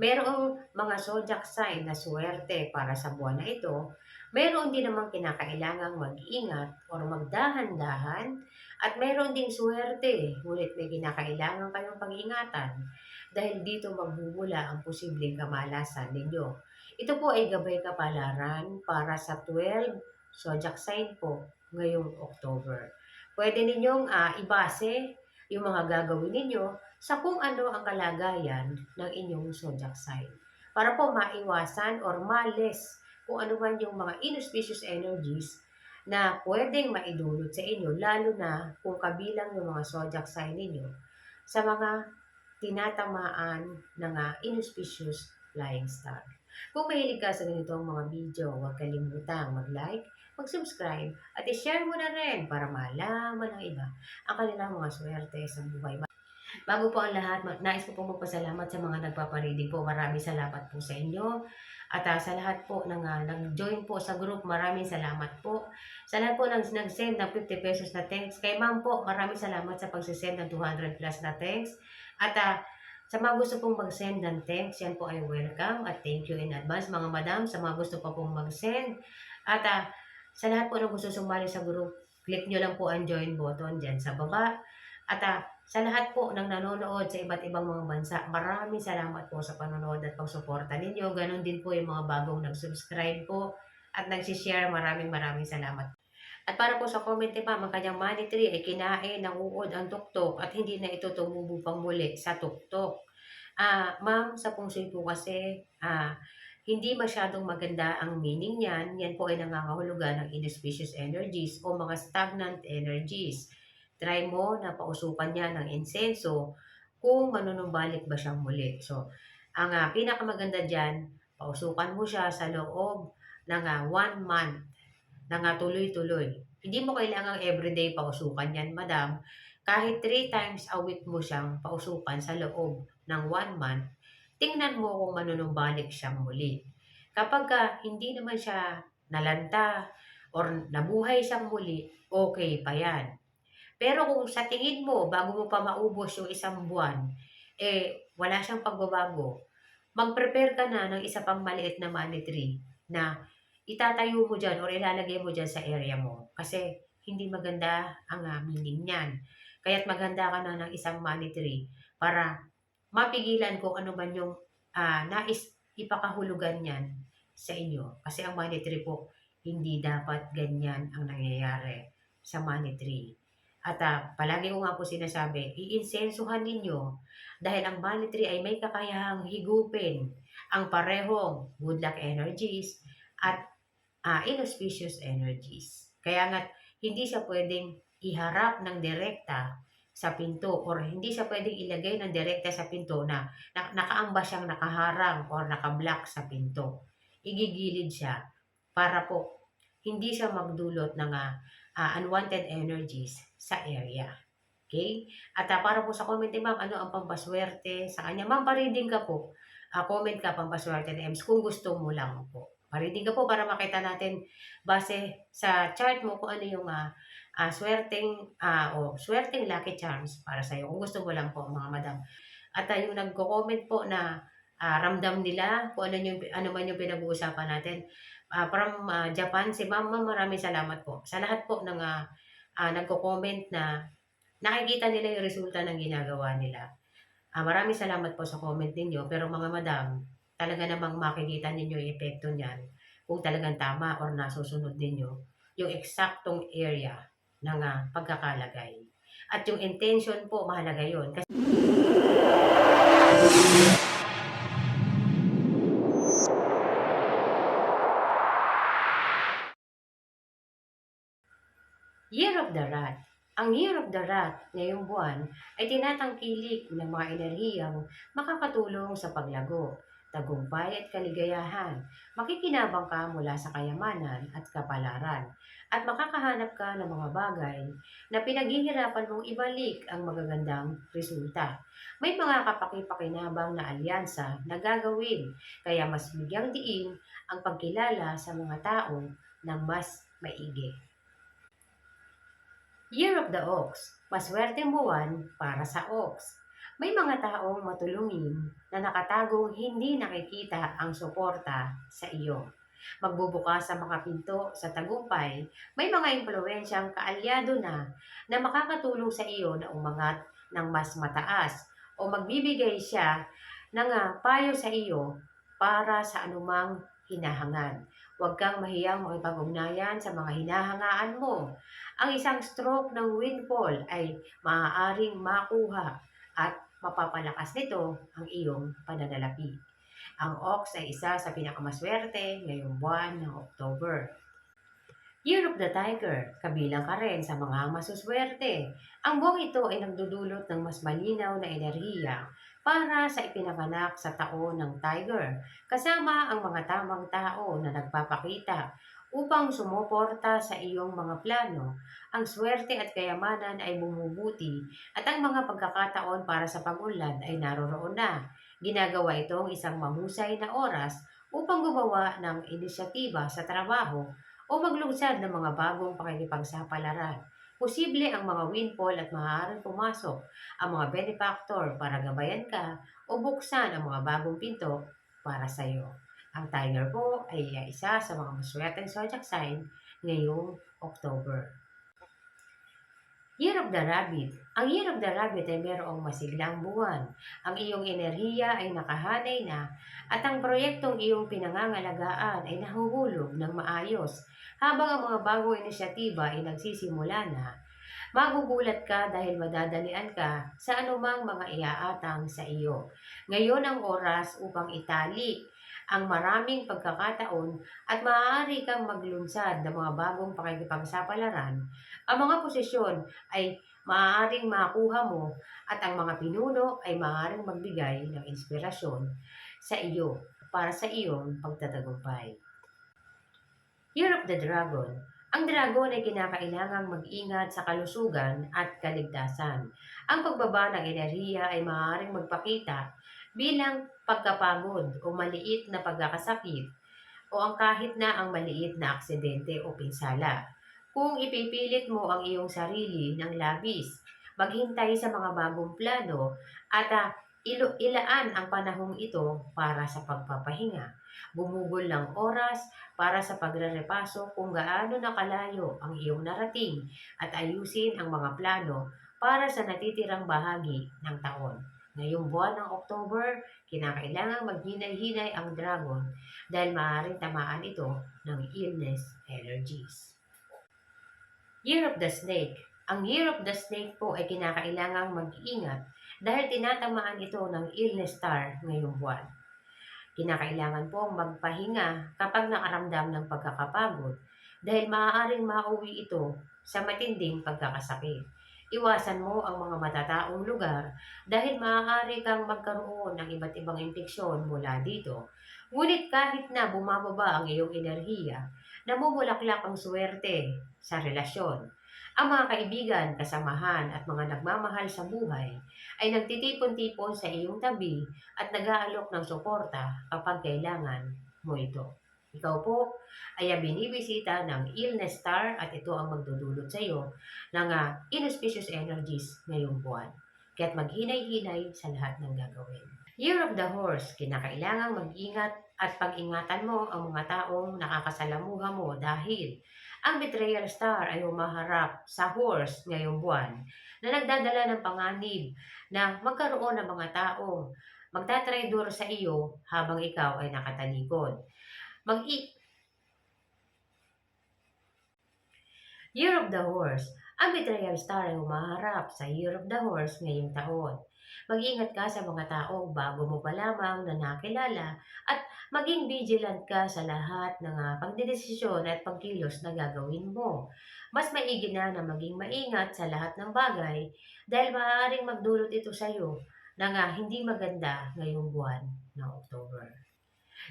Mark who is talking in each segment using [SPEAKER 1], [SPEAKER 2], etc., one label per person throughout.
[SPEAKER 1] Merong mga zodiac sign na swerte para sa buwan na ito, meron din namang kinakailangang mag-ingat or magdahan-dahan at meron ding swerte ngunit may kinakailangan kayong pag-ingatan dahil dito magmumula ang posibleng kamalasan ninyo. Ito po ay gabay kapalaran para sa 12 zodiac sign po ngayong October. Pwede ninyong ibase yung mga gagawin ninyo sa kung ano ang kalagayan ng inyong zodiac sign. Para po maiwasan or malis kung ano man yung mga inauspicious energies na pwedeng maidulot sa inyo, lalo na kung kabilang yung mga zodiac sign ninyo sa mga tinatamaan ng inauspicious flying star. Kung mahilig ka sa ganitong mga video, huwag kalimutang mag-like, mag-subscribe, at i-share mo na rin para malaman ng iba ang kanilang mga swerte sa buhay. Bago po ang lahat, nais ko pong magpasalamat sa mga nagpaparidig po. Maraming salamat po sa inyo. At sa lahat po ng nag-join po sa group, maraming salamat po. Sa lahat po ng nag-send ng 50 pesos na thanks. Kay ma'am po, maraming salamat sa pag-send ng 200 plus na thanks. At sa mga gusto pong mag-send ng thanks, yan po ay welcome. At thank you in advance mga madam sa mga gusto pa pong mag-send. At sa lahat po ng gusto sumali sa group, click nyo lang po ang join button dyan sa baba. At sa lahat po ng nanonood sa iba't ibang mga bansa, maraming salamat po sa panonood at pagsuporta ninyo. Ganon din po yung mga bagong nag-subscribe po at nag-share. Maraming salamat. At para po sa comment ni Ma'am, ang kanyang money tree ay kinain ng uod ang tuktok at hindi na ito tumubo pang muli sa tuktok. Ma'am, sa pungsay po kasi, hindi masyadong maganda ang meaning niyan. Yan po ay nangangahulugan ng inauspicious energies o mga stagnant energies. Try mo na pausukan niya ng insenso kung manunumbalik ba siyang muli. So, ang pinakamaganda dyan, pausukan mo siya sa loob ng 1 month ng tuloy-tuloy. Hindi mo kailangang everyday pausukan yan, madam. Kahit 3 times a week mo siyang pausukan sa loob ng 1 month, tingnan mo kung manunumbalik siyang muli. Kapag hindi naman siya nalanta or nabuhay siyang muli, okay pa yan. Pero kung sa tingin mo, bago mo pa maubos yung 1 buwan, wala siyang pagbabago, mag-prepare ka na ng isa pang maliit na money tree na itatayo mo dyan or ilalagay mo dyan sa area mo. Kasi hindi maganda ang meaning niyan. Kaya't maghanda ka na ng isang money tree para mapigilan kung ano man yung nais ipakahulugan niyan sa inyo. Kasi ang money tree po, hindi dapat ganyan ang nangyayari sa money tree. At palagi ko nga po sinasabi, iinsensuhan ninyo dahil ang money tree ay may kakayahang higupin ang parehong good luck energies at inauspicious energies. Kaya nga, hindi siya pwedeng iharap ng direkta sa pinto or hindi siya pwedeng ilagay ng direkta sa pinto na nakaamba siyang nakaharang or nakablock sa pinto. Igigilid siya para po hindi siya magdulot ng unwanted energies sa area. Okay? At para po sa comment ni ma'am, ano ang pampaswerte sa kanya? Ma'am, pareading ka po. Comment ka pampaswerte ni Ems kung gusto mo lang po. Pareading ka po para makita natin base sa chart mo kung ano yung swerteng lucky charms para sa iyo. Kung gusto mo lang po mga madam. At yung nagko-comment po na ramdam nila kung ano man yung pinag-uusapan natin. From Japan, si Ma'am, maraming salamat po. Sa lahat po ng nagko-comment na nakikita nila yung resulta ng ginagawa nila. Maraming salamat po sa comment ninyo. Pero mga madam, talaga namang makikita ninyo yung epekto niyan kung talagang tama or nasusunod ninyo yung eksaktong area ng pagkakalagay. At yung intention po, mahalaga yun. Kasi Year of the Rat. Ang Year of the Rat ngayong buwan ay tinatangkilik ng mga enerhiyang makakatulong sa paglago, tagumpay at kaligayahan. Makikinabang ka mula sa kayamanan at kapalaran at makakahanap ka ng mga bagay na pinaghihirapan mong ibalik ang magagandang resulta. May mga kapaki-pakinabang na alyansa na gagawin kaya mas bigyang diin ang pagkilala sa mga tao ng mas maigi. Year of the Ox, maswerteng buwan para sa Ox. May mga taong matulungin na nakatagong hindi nakikita ang suporta sa iyo. Magbubukas sa mga pinto sa tagumpay, may mga impluwensyang kaalyado na makakatulong sa iyo na umangat ng mas mataas o magbibigay siya ng payo sa iyo para sa anumang hinahangad. Huwag kang mahiyang makipag-ugnayan sa mga hinahangaan mo. Ang isang stroke ng windfall ay maaaring makuha at mapapalakas nito ang iyong pananalapi. Ang ox ay isa sa pinakamaswerte ngayong buwan ng October. Year of the Tiger, kabilang ka rin sa mga masuswerte. Ang buwang ito ay nagdudulot ng mas malinaw na enerhiya para sa ipinanganak sa taon ng Tiger, kasama ang mga tamang tao na nagpapakita upang sumuporta sa iyong mga plano. Ang swerte at kayamanan ay bumubuti at ang mga pagkakataon para sa pag-unlad ay naroroon na. Ginagawa itong isang mahusay na oras upang gumawa ng inisyatiba sa trabaho o maglungsad ng mga bagong pakikipagsapalaran. Posible ang mga windfall at maaaring pumasok ang mga benefactor para gabayan ka o buksan ang mga bagong pinto para sa iyo. Ang Tiger po ay isa sa mga maswerteng zodiac sign ngayong October. Year of the Rabbit. Ang Year of the Rabbit ay mayroong masiglang buwan. Ang iyong enerhiya ay nakahanay na at ang proyektong iyong pinangangalagaan ay nahuhulog ng maayos habang ang mga bagong inisyatiba ay nagsisimula na. Magugulat ka dahil madadalian ka sa anumang mga iaatang sa iyo. Ngayon ang oras upang itali ang maraming pagkakataon at maaari kang maglunsad ng mga bagong pakikipagsapalaran. Ang mga posisyon ay maaaring makuha mo at ang mga pinuno ay maaaring magbigay ng inspirasyon sa iyo para sa iyong pagtatagumpay. Year of the Dragon. Ang dragon ay kinakailangang mag-ingat sa kalusugan at kaligtasan. Ang pagbaba ng enerhiya ay maaaring magpakita bilang pagkapagod o maliit na pagkakasakit o ang kahit na ang maliit na aksidente o pinsala. Kung ipipilit mo ang iyong sarili ng labis, maghintay sa mga bagong plano at ilaan ang panahong ito para sa pagpapahinga. Bumugol ng oras para sa pagrerepaso kung gaano nakalayo ang iyong narating at ayusin ang mga plano para sa natitirang bahagi ng taon. Ngayong buwan ng October, kinakailangang maghinay-hinay ang dragon dahil maaaring tamaan ito ng illness energies. Year of the Snake. Ang Year of the Snake po ay kinakailangang mag-ingat dahil tinatamaan ito ng illness star ngayong buwan. Kinakailangan pong magpahinga kapag nakaramdam ng pagkakapagod dahil maaaring mauwi ito sa matinding pagkakasakit. Iwasan mo ang mga matataong lugar dahil maaari kang magkaroon ng iba't ibang impeksyon mula dito. Ngunit kahit na bumababa ang iyong enerhiya, namumulaklak ang swerte sa relasyon. Ang mga kaibigan, kasamahan at mga nagmamahal sa buhay ay nagtitipon-tipon sa iyong tabi at nag-aalok ng suporta kapag kailangan mo ito. Ikaw po ay binibisita ng illness star at ito ang magdudulot sa iyo ng inauspicious energies ngayong buwan. Kaya't maghinay-hinay sa lahat ng gagawin. Year of the Horse, kinakailangang mag-ingat at pag-ingatan mo ang mga taong nakakasalamuha mo dahil ang betrayal star ay humaharap sa horse ngayong buwan na nagdadala ng panganib na magkaroon ng mga taong magtatraidor sa iyo habang ikaw ay nakatalikod. Year of the Horse. Ang betrayal star ay humaharap sa Year of the Horse ngayong taon. Mag-ingat ka sa mga taong bago mo pa lamang na nakilala at maging vigilant ka sa lahat ng pagdedesisyon at pagkilos na gagawin mo. Mas maigi na maging maingat sa lahat ng bagay dahil maaaring magdulot ito sa iyo ng hindi maganda ngayong buwan ng October.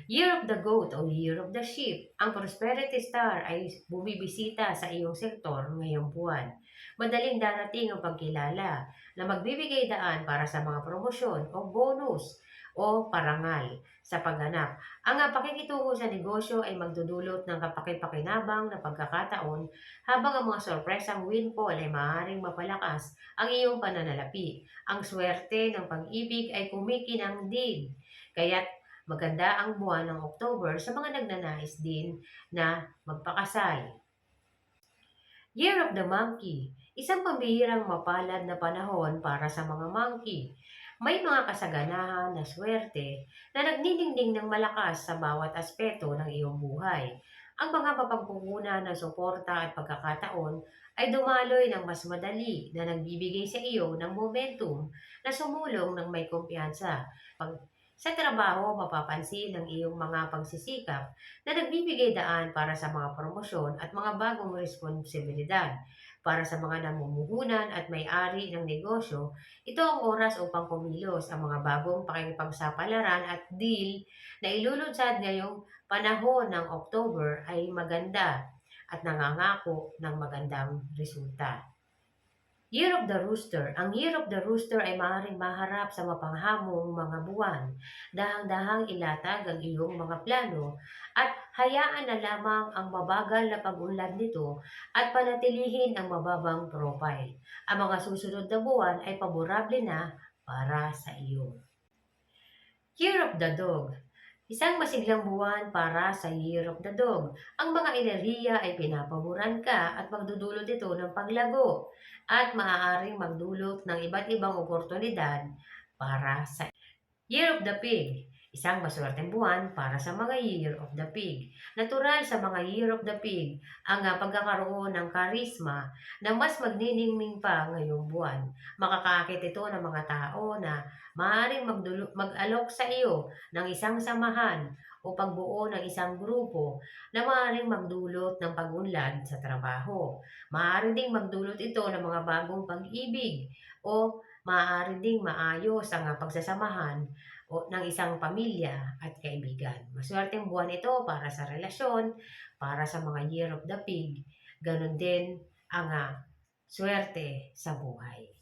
[SPEAKER 1] Year of the Goat o Year of the Sheep. Ang Prosperity Star ay bumibisita sa iyong sektor ngayong buwan. Madaling darating ang pagkilala na magbibigay daan para sa mga promosyon o bonus. o parangal sa pagganap. Ang pakikitungo sa negosyo ay magdudulot ng kapaki-pakinabang na pagkakataon habang ang mga sorpresang windfall ay maaaring mapalakas ang iyong pananalapi. Ang swerte ng pag-ibig ay kumikinang din, kaya't maganda ang buwan ng October sa mga nagnanais din na magpakasal. Year of the Monkey, isang pambihirang mapalad na panahon para sa mga monkey. May mga kasaganahan na swerte na nagniningning ng malakas sa bawat aspeto ng iyong buhay. Ang mga mapagkukunan ng suporta at pagkakataon ay dumaloy ng mas madali na nagbibigay sa iyo ng momentum na sumulong ng may kumpiyansa. Sa trabaho, mapapansin ang iyong mga pagsisikap na nagbibigay daan para sa mga promosyon at mga bagong responsibilidad. Para sa mga namumuhunan at may-ari ng negosyo, ito ang oras upang kumilos ang mga bagong pakikipagsapalaran at deal na ilulunsad ngayong panahon ng October ay maganda at nangangako ng magandang resulta. Year of the Rooster. Ang Year of the Rooster ay maaaring maharap sa mapanghamong mga buwan. Dahang-dahang ilatag ang iyong mga plano at hayaan na lamang ang mabagal na pag-unlad nito at panatilihin ang mababang profile. Ang mga susunod na buwan ay paborable na para sa iyo. Year of the Dog. Isang masiglang buwan para sa Year of the Dog. Ang mga enerhiya ay pinapaboran ka at magdudulot ito ng paglago at maaaring magdulot ng iba't ibang oportunidad para sa Year of the Pig. Isang maswerteng buwan para sa mga Year of the Pig. Natural sa mga Year of the Pig ang pagkakaroon ng karisma na mas magniningning pa ngayong buwan. Makakaakit ito ng mga tao na maaaring mag-alok sa iyo ng isang samahan o pagbuo ng isang grupo na maaaring magdulot ng pag-unlad sa trabaho. Maaaring ding magdulot ito ng mga bagong pag-ibig o maaari ding maayos ang pagsasamahan o ng isang pamilya at kaibigan. Maswerteng buwan ito para sa relasyon, para sa mga Year of the Pig, ganun din ang swerte sa buhay.